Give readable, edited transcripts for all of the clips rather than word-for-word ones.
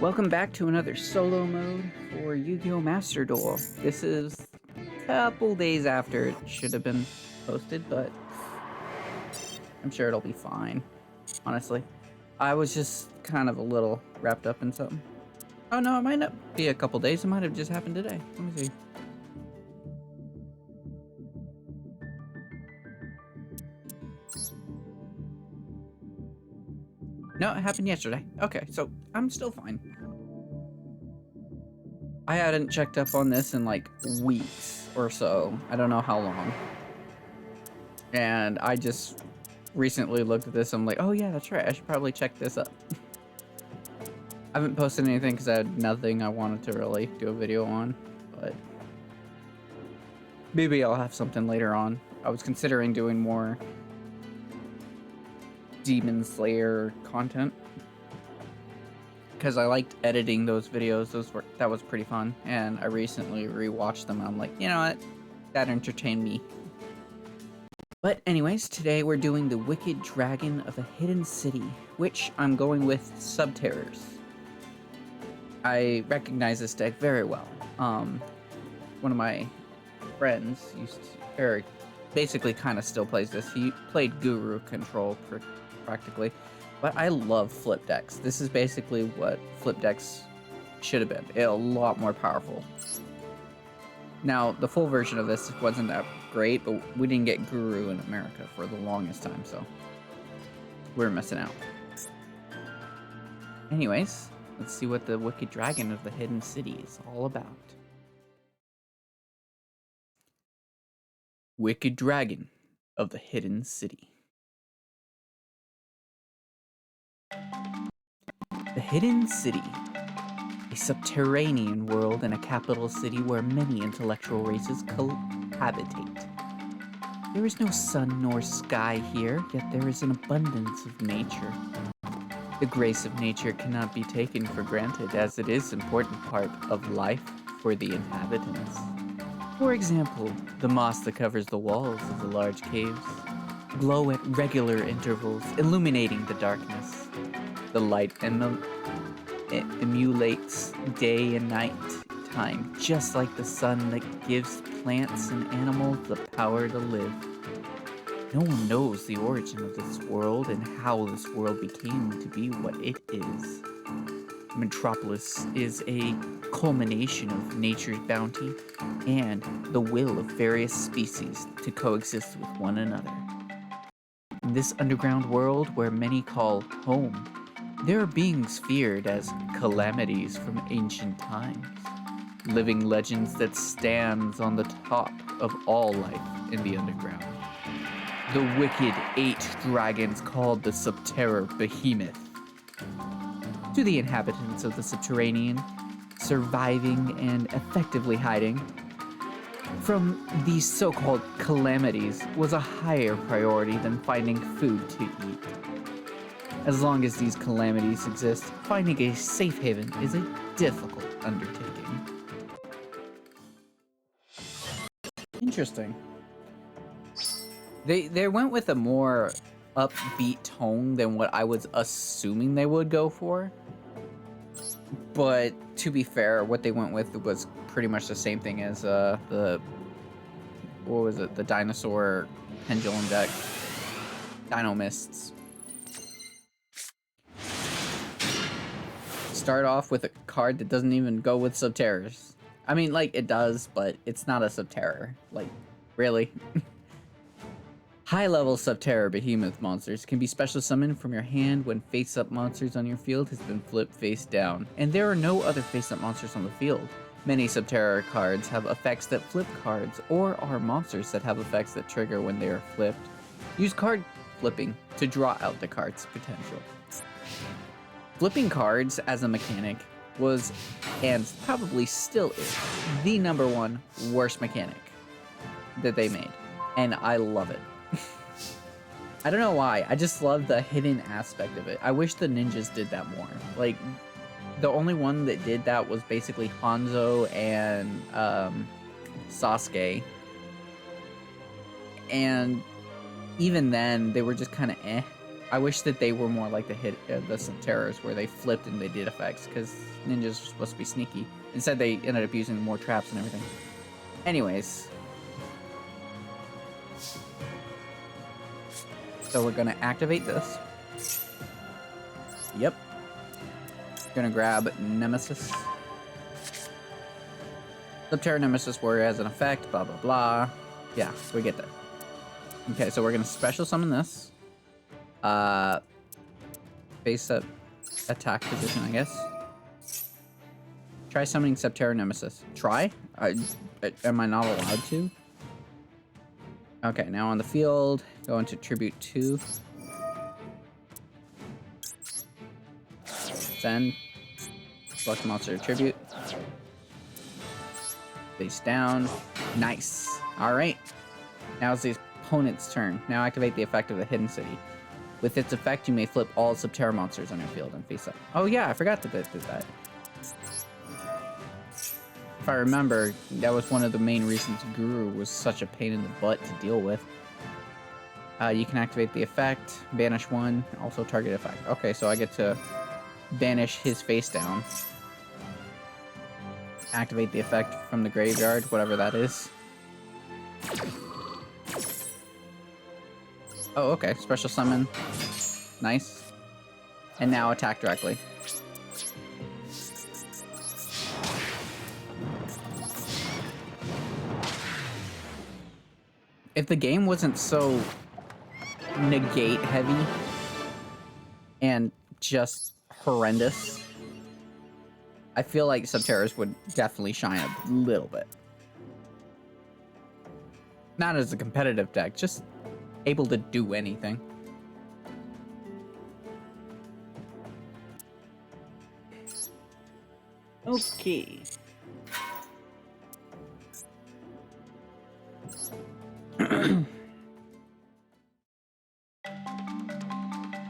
Welcome back to another solo mode for Yu-Gi-Oh! Master Duel. This is a couple days after it should have been posted, but I'm sure it'll be fine, honestly. I was just kind of a little wrapped up in something. Oh no, it might not be a couple days, it might have just happened today. Let me see. No, it happened yesterday. Okay, so I'm still fine. I hadn't checked up on this in like weeks or so. I don't know how long. And I just recently looked at this and I'm like, oh yeah, that's right. I should probably check this up. I haven't posted anything because I had nothing I wanted to really do a video on, but maybe I'll have something later on. I was considering doing more Demon Slayer content because I liked editing those videos. That was pretty fun, and I recently rewatched them and I'm like, you know what, that entertained me. But anyways, today we're doing the Wicked Dragon of a Hidden City, which I'm going with Subterrors. I recognize this deck very well. One of my friends basically kind of still plays this. He played Guru Control practically, but I love flip decks. This is basically what flip decks should have been. A lot more powerful. Now, the full version of this wasn't that great, but we didn't get Guru in America for the longest time, so we're missing out. Anyways, let's see what the Wicked Dragon of the Hidden City is all about. Wicked Dragon of the Hidden City. The Hidden City. A subterranean world in a capital city where many intellectual races cohabitate. There is no sun nor sky here, yet there is an abundance of nature. The grace of nature cannot be taken for granted, as it is an important part of life for the inhabitants. For example, the moss that covers the walls of the large caves glow at regular intervals, illuminating the darkness. The light emulates day and night time, just like the sun that gives plants and animals the power to live. No one knows the origin of this world and how this world became to be what it is. Metropolis is a culmination of nature's bounty and the will of various species to coexist with one another. In this underground world where many call home, there are beings feared as calamities from ancient times, living legends that stands on the top of all life in the underground. The wicked 8 dragons called the Subterror Behemoth. To the inhabitants of the subterranean, surviving and effectively hiding from these so-called calamities was a higher priority than finding food to eat. As long as these calamities exist, finding a safe haven is a difficult undertaking. Interesting. They went with a more upbeat tone than what I was assuming they would go for. But to be fair, what they went with was pretty much the same thing as the dinosaur pendulum deck, Dino Mists. Start off with a card that doesn't even go with Subterrors. I mean, like, it does, but it's not a Subterror. Like, really? High-level Subterror Behemoth monsters can be special summoned from your hand when face-up monsters on your field has been flipped face down, and there are no other face-up monsters on the field. Many Subterror cards have effects that flip cards, or are monsters that have effects that trigger when they are flipped. Use card flipping to draw out the card's potential. Flipping cards as a mechanic was, and probably still is, the #1 worst mechanic that they made, and I love it. I don't know why, I just love the hidden aspect of it. I wish the ninjas did that more. Like, the only one that did that was basically Hanzo and Sasuke. And even then, they were just kind of eh. I wish that they were more like the Subterrors, where they flipped and they did effects, because ninjas are supposed to be sneaky. Instead, they ended up using more traps and everything. Anyways. So we're gonna activate this. Yep. Gonna grab Nemesis. Subterror Nemesis Warrior has an effect, blah blah blah. Yeah, we get that. Okay, so we're gonna special summon this. Face up attack position, I guess. Try summoning Subterror Nemesis. Try? Am I not allowed to? Okay, now on the field, go into Tribute 2. Send. Select monster tribute. Face down. Nice. Alright. Now it's the opponent's turn. Now activate the effect of the Hidden City. With its effect, you may flip all Subterror monsters on your field and face up. Oh yeah, I forgot that it did that. If I remember, that was one of the main reasons Guru was such a pain in the butt to deal with. You can activate the effect, banish one, also target effect. Okay, so I get to banish his face down. Activate the effect from the graveyard, whatever that is. Oh, okay. Special summon. Nice. And now attack directly. If the game wasn't so negate heavy and just horrendous, I feel like Subterrors would definitely shine a little bit. Not as a competitive deck, just able to do anything. Okay.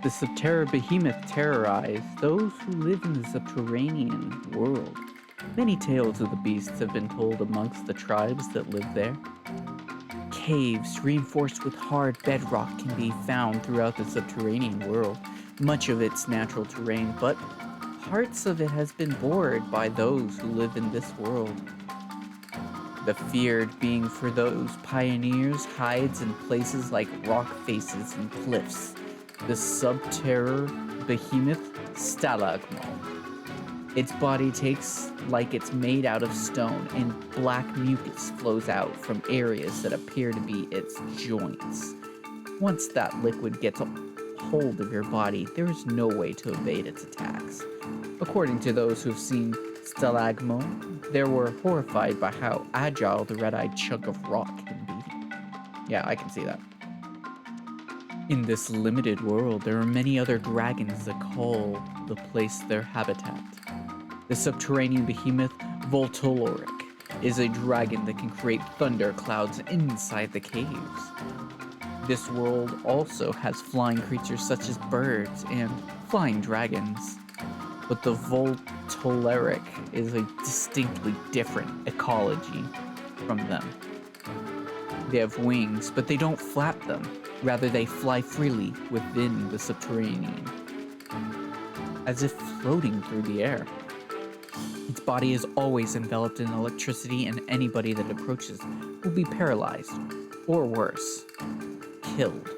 The Subterror behemoth terrorize those who live in the subterranean world. Many tales of the beasts have been told amongst the tribes that live there. Caves reinforced with hard bedrock can be found throughout the subterranean world, much of its natural terrain, but parts of it has been bored by those who live in this world. The feared being for those pioneers hides in places like rock faces and cliffs. The Subterror behemoth Stalagmo. Its body takes like it's made out of stone, and black mucus flows out from areas that appear to be its joints. Once that liquid gets a hold of your body, there is no way to evade its attacks. According to those who've seen Stalagmo, they were horrified by how agile the red-eyed chunk of rock can be. Yeah, I can see that. In this limited world, there are many other dragons that call the place their habitat. The subterranean behemoth Voltoloric is a dragon that can create thunder clouds inside the caves. This world also has flying creatures such as birds and flying dragons, but the Voltoloric is a distinctly different ecology from them. They have wings, but they don't flap them. Rather, they fly freely within the subterranean, as if floating through the air. Its body is always enveloped in electricity, and anybody that approaches will be paralyzed, or worse, killed.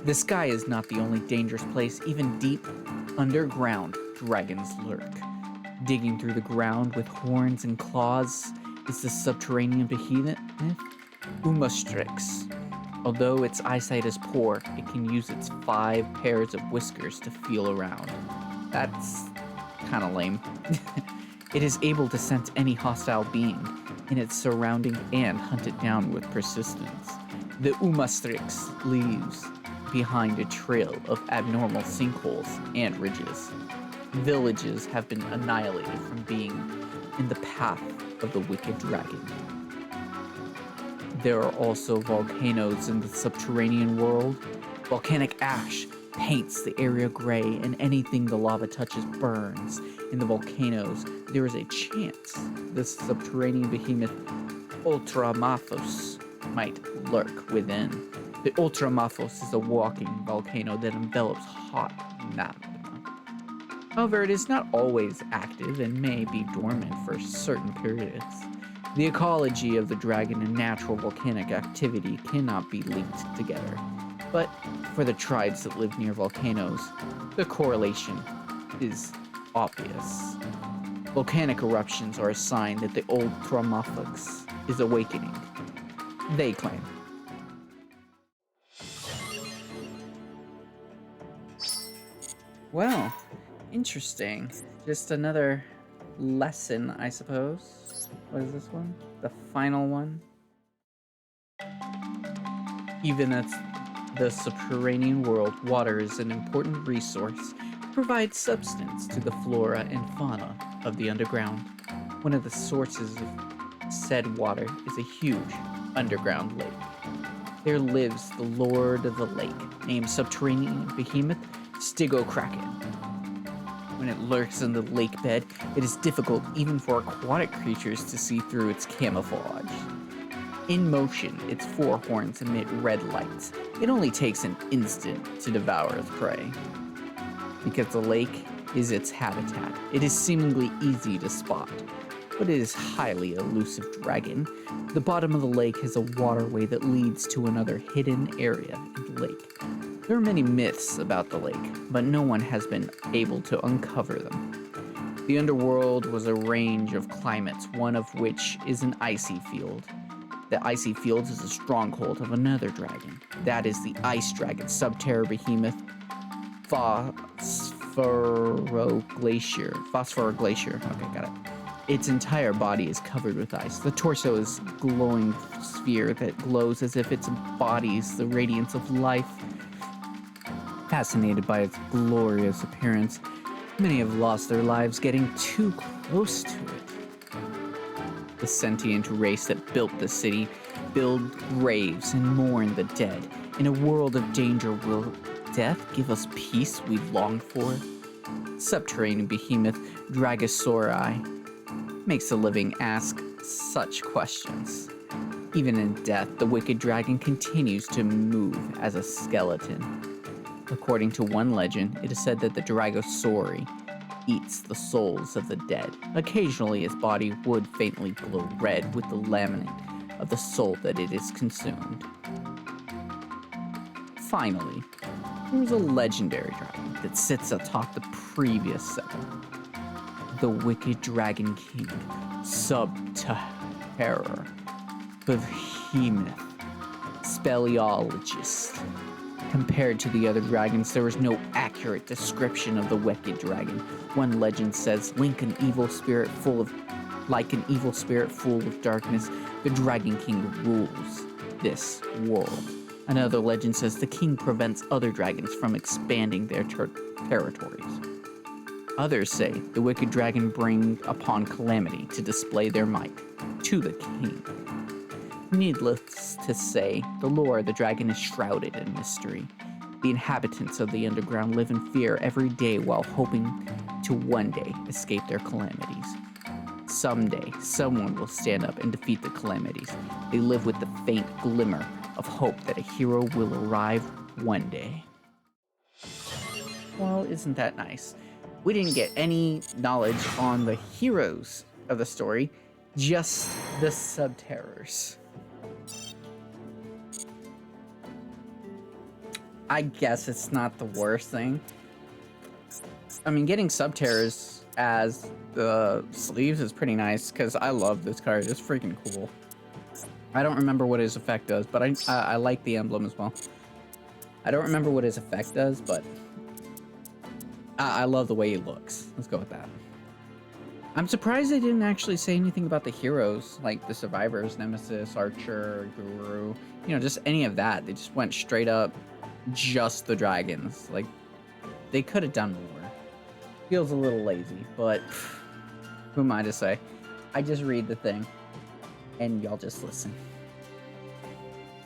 The sky is not the only dangerous place. Even deep underground, dragons lurk. Digging through the ground with horns and claws is the subterranean behemoth Umastrix. Although its eyesight is poor, it can use its 5 pairs of whiskers to feel around. That's kinda lame. It is able to sense any hostile being in its surrounding and hunt it down with persistence. The Umastrix leaves behind a trail of abnormal sinkholes and ridges. Villages have been annihilated from being in the path of the wicked dragon. There are also volcanoes in the subterranean world. Volcanic ash paints the area gray, and anything the lava touches burns. In the volcanoes, there is a chance this subterranean behemoth Ultramathos might lurk within. The Ultramafos is a walking volcano that envelops hot magma. However, it is not always active and may be dormant for certain periods. The ecology of the dragon and natural volcanic activity cannot be linked together, but for the tribes that live near volcanoes, the correlation is obvious. Volcanic eruptions are a sign that the old Ultramafos is awakening, they claim. Well, interesting. Just another lesson, I suppose. What is this one? The final one? Even as the subterranean world, water is an important resource. It provides substance to the flora and fauna of the underground. One of the sources of said water is a huge underground lake. There lives the Lord of the Lake, named Subterranean Behemoth Stigokraken. When it lurks in the lake bed, it is difficult even for aquatic creatures to see through its camouflage. In motion, its four horns emit red lights. It only takes an instant to devour its prey. Because the lake is its habitat, it is seemingly easy to spot, but it is highly elusive dragon. The bottom of the lake has a waterway that leads to another hidden area in the lake. There are many myths about the lake, but no one has been able to uncover them. The underworld was a range of climates, one of which is an icy field. The icy field is a stronghold of another dragon. That is the ice dragon, Subterror Behemoth Phosphor Glacier. Okay, got it. Its entire body is covered with ice. The torso is a glowing sphere that glows as if it embodies the radiance of life. Fascinated by its glorious appearance, many have lost their lives getting too close to it. The sentient race that built the city build graves and mourn the dead. In a world of danger, will death give us peace we long for? Subterranean behemoth Dragosauri makes the living ask such questions. Even in death, the wicked dragon continues to move as a skeleton. According to one legend, it is said that the Dragosauri eats the souls of the dead. Occasionally, his body would faintly glow red with the laminate of the soul that it is consumed. Finally, there is a legendary dragon that sits atop the previous seven. The wicked dragon king, Subterror, Behemoth, Speleologist. Compared to the other dragons, there is no accurate description of the wicked dragon. One legend says, like an evil spirit full of darkness, the Dragon King rules this world. Another legend says the king prevents other dragons from expanding their territories. Others say the wicked dragon bring upon calamity to display their might to the king. Needless to say, the lore of the dragon is shrouded in mystery. The inhabitants of the underground live in fear every day while hoping to one day escape their calamities. Someday, someone will stand up and defeat the calamities. They live with the faint glimmer of hope that a hero will arrive one day. Well, isn't that nice? We didn't get any knowledge on the heroes of the story, just the subterrors. I guess it's not the worst thing. I mean, getting subterrors as the sleeves is pretty nice, because I love this card. It's freaking cool. I don't remember what his effect does, but I like the emblem as well. I don't remember what his effect does, but I love the way he looks. Let's go with that. I'm surprised they didn't actually say anything about the heroes, like the survivors, Nemesis, Archer, Guru, you know, just any of that. They just went straight up just the dragons. Like, they could have done more. Feels a little lazy, but who am I to say? I just read the thing, and y'all just listen.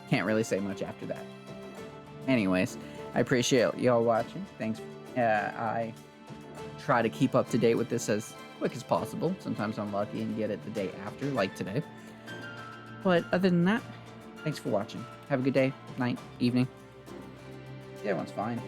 Can't really say much after that. Anyways, I appreciate y'all watching. Thanks. I try to keep up to date with this as quick as possible. Sometimes I'm lucky and get it the day after, like today. But other than that, thanks for watching. Have a good day, night, evening. Yeah, one's fine.